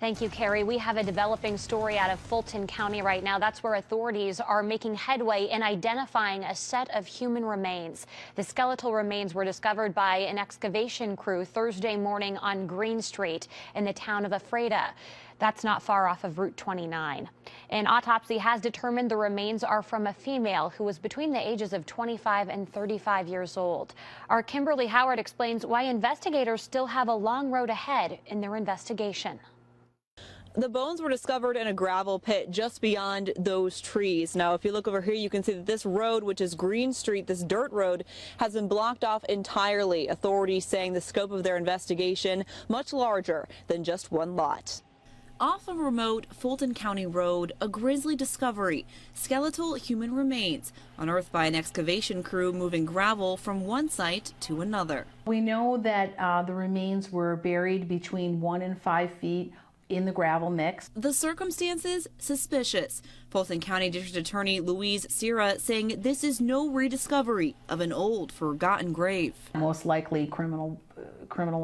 Thank you, Carrie. We have a developing story out of Fulton County right now. That's where authorities are making headway in identifying a set of human remains. The skeletal remains were discovered by an excavation crew Thursday morning on Green Street in the town of Ephrata. That's not far off of Route 29. An autopsy has determined the remains are from a female who was between the ages of 25 and 35 years old. Our Kimberly Howard explains why investigators still have a long road ahead in their investigation. The bones were discovered in a gravel pit just beyond those trees. Now, if you look over here, you can see that this road, which is Green Street, this dirt road, has been blocked off entirely. Authorities saying the scope of their investigation much larger than just one lot. Off a remote Fulton County road, a grisly discovery: skeletal human remains unearthed by an excavation crew moving gravel from one site to another. We know that the remains were buried between 1 and 5 feet in the gravel mix. The circumstances suspicious. Fulton County District Attorney Louise Sierra saying this is no rediscovery of an old, forgotten grave. Most likely criminal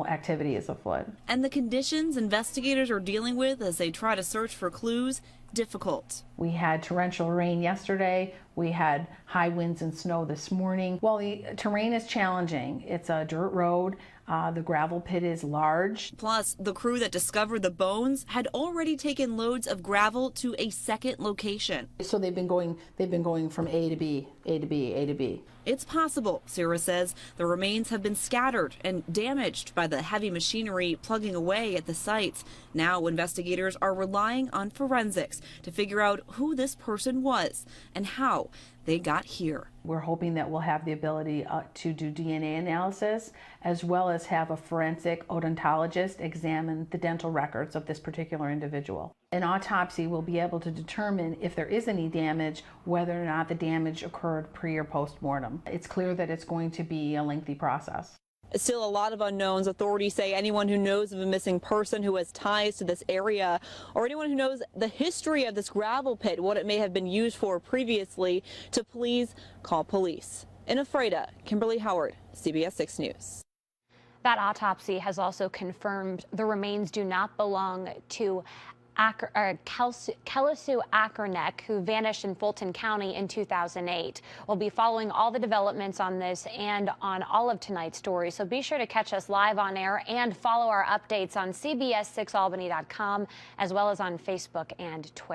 activity is afoot. And the conditions investigators are dealing with as they try to search for clues, difficult. We had torrential rain yesterday. We had high winds and snow this morning. Well, the terrain is challenging. It's a dirt road. The gravel pit is large. Plus, the crew that discovered the bones had already taken loads of gravel to a second location. So they've been going from A to B, A to B, A to B. It's possible, Sarah says, the remains have been scattered and damaged by the heavy machinery plugging away at the sites. Now investigators are relying on forensics to figure out who this person was and how they got here. We're hoping that we'll have the ability to do DNA analysis, as well as have a forensic odontologist examine the dental records of this particular individual. An autopsy will be able to determine if there is any damage, whether or not the damage occurred pre or post-mortem. It's clear that it's going to be a lengthy process. Still a lot of unknowns. Authorities say anyone who knows of a missing person who has ties to this area, or anyone who knows the history of this gravel pit, what it may have been used for previously, to please call police. In Ephrata, Kimberly Howard, CBS 6 News. That autopsy has also confirmed the remains do not belong to Kelsu Ackerneck, who vanished in Fulton County in 2008. We'll be following all the developments on this and on all of tonight's stories, so be sure to catch us live on air and follow our updates on CBS6albany.com, as well as on Facebook and Twitter.